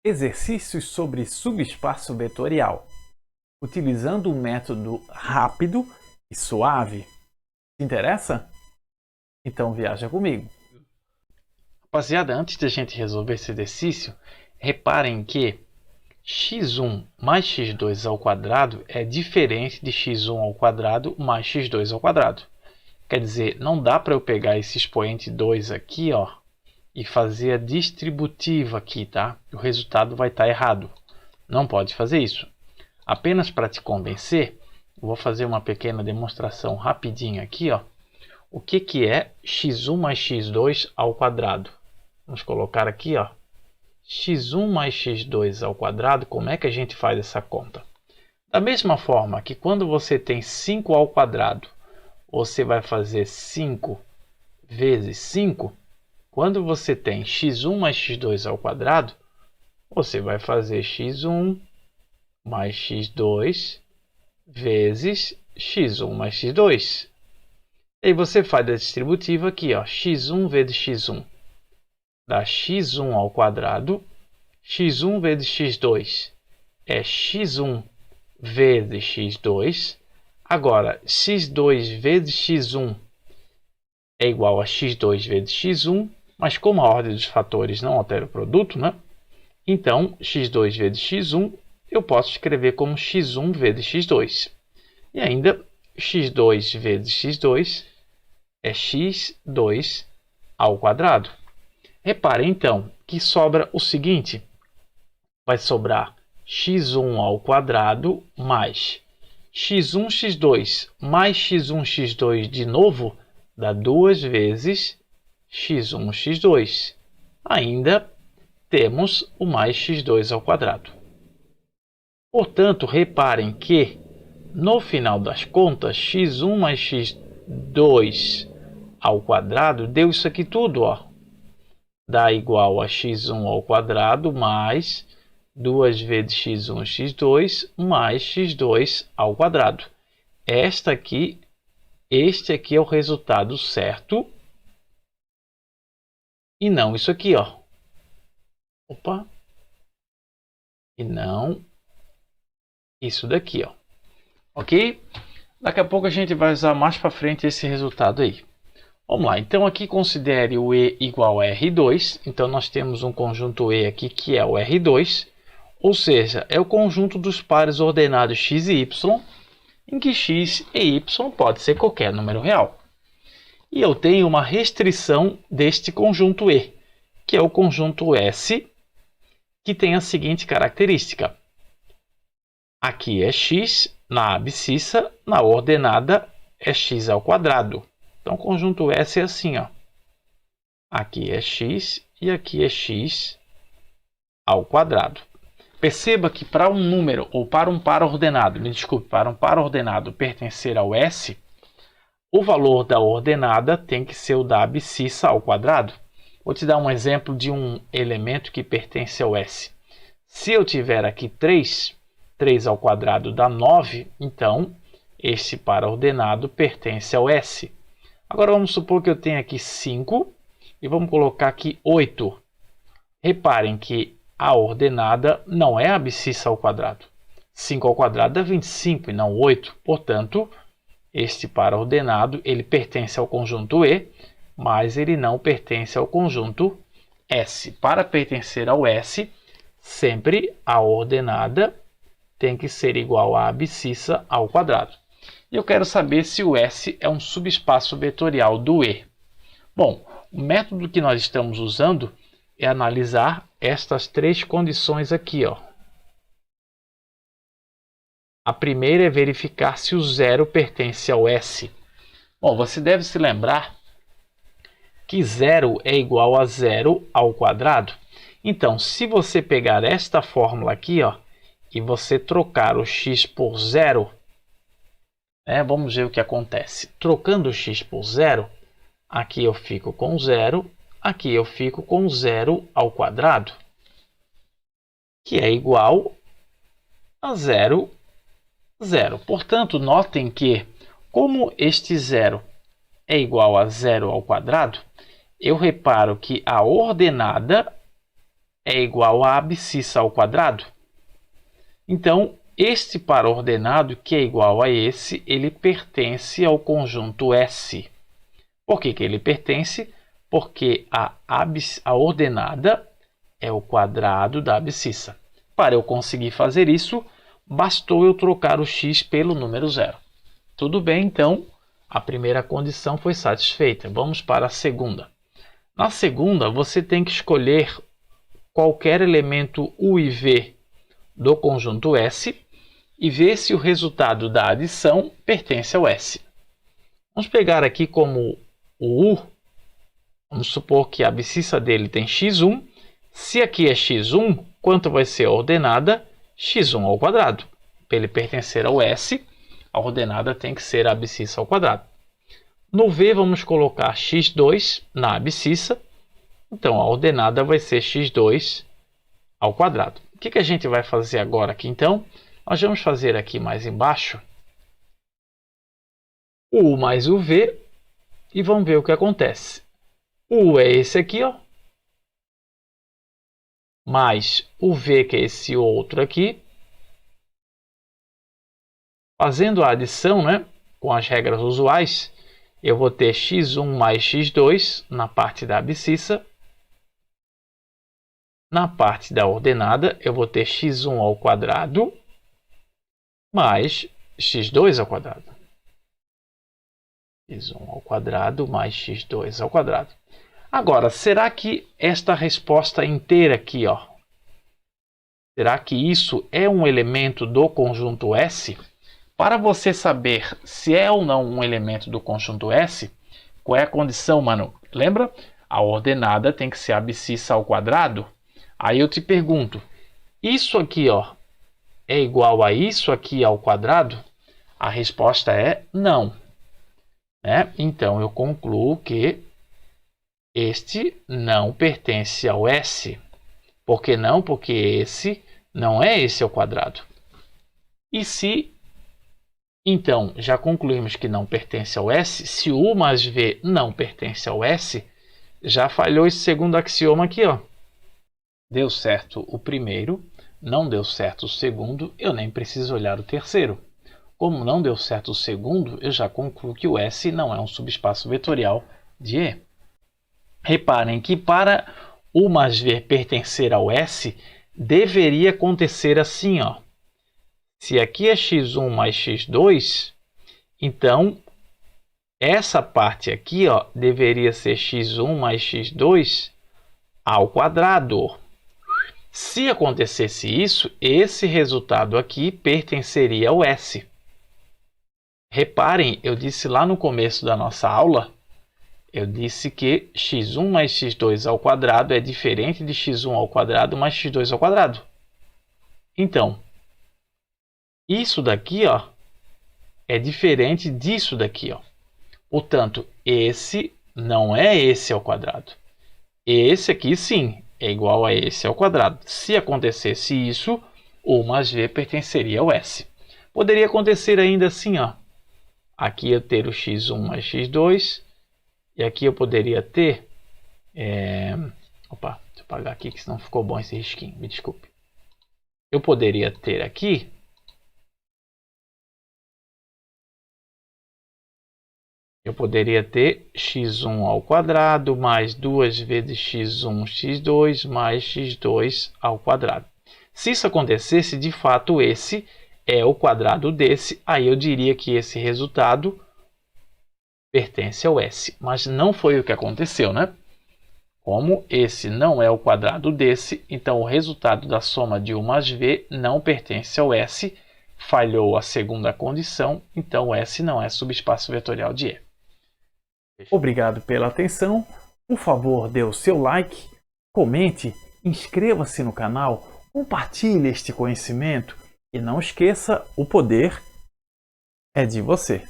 Exercícios sobre subespaço vetorial, utilizando um método rápido e suave. Te interessa? Então viaja comigo. Rapaziada, antes de a gente resolver esse exercício, reparem que x1 mais x2 ao quadrado é diferente de x1 ao quadrado mais x2 ao quadrado. Quer dizer, não dá para eu pegar esse expoente 2 aqui, ó, e fazer a distributiva aqui, tá? O resultado vai estar errado. Não pode fazer isso. Apenas para te convencer, eu vou fazer uma pequena demonstração rapidinho aqui, ó. O que é x1 mais x2 ao quadrado? Vamos colocar aqui, ó, x1 mais x2 ao quadrado. Como é que a gente faz essa conta? Da mesma forma que quando você tem 5 ao quadrado, você vai fazer 5 vezes 5. Quando você tem x1 mais x2 ao quadrado, você vai fazer x1 mais x2 vezes x1 mais x2. E aí você faz a distributiva aqui, ó, x1 vezes x1 dá x1 ao quadrado. x1 vezes x2 é x1 vezes x2. Agora, x2 vezes x1 é igual a x2 vezes x1, mas como a ordem dos fatores não altera o produto, né? Então, x2 vezes x1 eu posso escrever como x1 vezes x2. E ainda, x2 vezes x2 é x2 ao quadrado. Repare, então, que sobra o seguinte. Vai sobrar x1 ao quadrado mais x1, x2 mais x1, x2 de novo, dá 2 vezes x1, x2. Ainda temos o mais x2 ao quadrado. Portanto, reparem que, no final das contas, x1 mais x2 ao quadrado deu isso aqui tudo, ó. Dá igual a x1 ao quadrado mais 2 vezes x1, x2 mais x2 ao quadrado. Este aqui é o resultado certo e não isso aqui, ó. Opa! E não isso daqui, ó. Ok? Daqui a pouco a gente vai usar mais para frente esse resultado aí. Vamos lá, então aqui considere o E igual a R2, então nós temos um conjunto E aqui que é o R2, ou seja, é o conjunto dos pares ordenados x e y, em que x e y pode ser qualquer número real. E eu tenho uma restrição deste conjunto E, que é o conjunto S, que tem a seguinte característica. Aqui é x na abscissa, na ordenada é x ao quadrado. Então, o conjunto S é assim, ó. Aqui é x e aqui é x ao quadrado. Perceba que para um número ou para um par ordenado, para um par ordenado pertencer ao S, o valor da ordenada tem que ser o da abscissa ao quadrado. Vou te dar um exemplo de um elemento que pertence ao S. Se eu tiver aqui 3 ao quadrado dá 9, então este par ordenado pertence ao S. Agora vamos supor que eu tenha aqui 5 e vamos colocar aqui 8. Reparem que a ordenada não é a abscissa ao quadrado. 5 ao quadrado dá 25 e não 8. Portanto, este par ordenado ele pertence ao conjunto E, mas ele não pertence ao conjunto S. Para pertencer ao S, sempre a ordenada tem que ser igual à abscissa ao quadrado. E eu quero saber se o S é um subespaço vetorial do E. Bom, o método que nós estamos usando é analisar estas três condições aqui, ó. A primeira é verificar se o zero pertence ao S. Bom, você deve se lembrar que zero é igual a zero ao quadrado. Então, se você pegar esta fórmula aqui, ó, e você trocar o x por zero, vamos ver o que acontece. Trocando o x por zero, aqui eu fico com zero, aqui eu fico com zero ao quadrado, que é igual a zero, zero. Portanto, notem que, como este zero é igual a zero ao quadrado, eu reparo que a ordenada é igual a abscissa ao quadrado. Então, este par ordenado, que é igual a esse, ele pertence ao conjunto S. Por que ele pertence? Porque a ordenada é o quadrado da abscissa. Para eu conseguir fazer isso, bastou eu trocar o x pelo número 0. Tudo bem, então, a primeira condição foi satisfeita. Vamos para a segunda. Na segunda, você tem que escolher qualquer elemento U e V do conjunto S e ver se o resultado da adição pertence ao S. Vamos pegar aqui como o U, vamos supor que a abscissa dele tem x1. Se aqui é x1, quanto vai ser a ordenada? x1 ao quadrado. Para ele pertencer ao S, a ordenada tem que ser a abscissa ao quadrado. No V, vamos colocar x2 na abscissa. Então, a ordenada vai ser x2 ao quadrado. O que a gente vai fazer agora aqui, então? Nós vamos fazer aqui mais embaixo o U mais o V e vamos ver o que acontece. O U é esse aqui, ó, mais o V, que é esse outro aqui. Fazendo a adição, né, com as regras usuais, eu vou ter x1 mais x2 na parte da abscissa. Na parte da ordenada, eu vou ter x1 ao quadrado mais x2 ao quadrado. x1 ao quadrado mais x2 ao quadrado. Agora, será que esta resposta inteira aqui, ó, será que isso é um elemento do conjunto S? Para você saber se é ou não um elemento do conjunto S, qual é a condição, mano? Lembra? A ordenada tem que ser abscissa ao quadrado. Aí eu te pergunto, isso aqui, ó, é igual a isso aqui ao quadrado? A resposta é não. Né? Então, eu concluo que este não pertence ao S. Por que não? Porque esse não é esse ao quadrado. E se, então, já concluímos que não pertence ao S, se U mais V não pertence ao S, já falhou esse segundo axioma aqui, ó. Deu certo o primeiro, não deu certo o segundo, eu nem preciso olhar o terceiro. Como não deu certo o segundo, eu já concluo que o S não é um subespaço vetorial de E. Reparem que para U mais V pertencer ao S, deveria acontecer assim, ó. Se aqui é x1 mais x2, então essa parte aqui, ó, deveria ser x1 mais x2 ao quadrado. Se acontecesse isso, esse resultado aqui pertenceria ao S. Reparem, eu disse lá no começo da nossa aula, eu disse que x1 mais x2 ao quadrado é diferente de x1 ao quadrado mais x2 ao quadrado. Então, isso daqui, ó, é diferente disso daqui, ó. Portanto, esse não é esse ao quadrado. Esse aqui, sim, é igual a esse ao quadrado. Se acontecesse isso, U mais V pertenceria ao S. Poderia acontecer ainda assim, ó. Aqui eu ter o x1 mais x2. E aqui eu poderia ter... Opa, deixa eu apagar aqui, que senão ficou bom esse risquinho. Me desculpe. Eu poderia ter aqui... Eu poderia ter x1 ao quadrado mais 2 vezes x1, x2 mais x2 ao quadrado. Se isso acontecesse, de fato, esse é o quadrado desse. Aí eu diria que esse resultado pertence ao S. Mas não foi o que aconteceu, né? Como esse não é o quadrado desse, então o resultado da soma de U mais V não pertence ao S. Falhou a segunda condição, então o S não é subespaço vetorial de E. Obrigado pela atenção. Por favor, dê o seu like, comente, inscreva-se no canal, compartilhe este conhecimento e não esqueça, o poder é de você.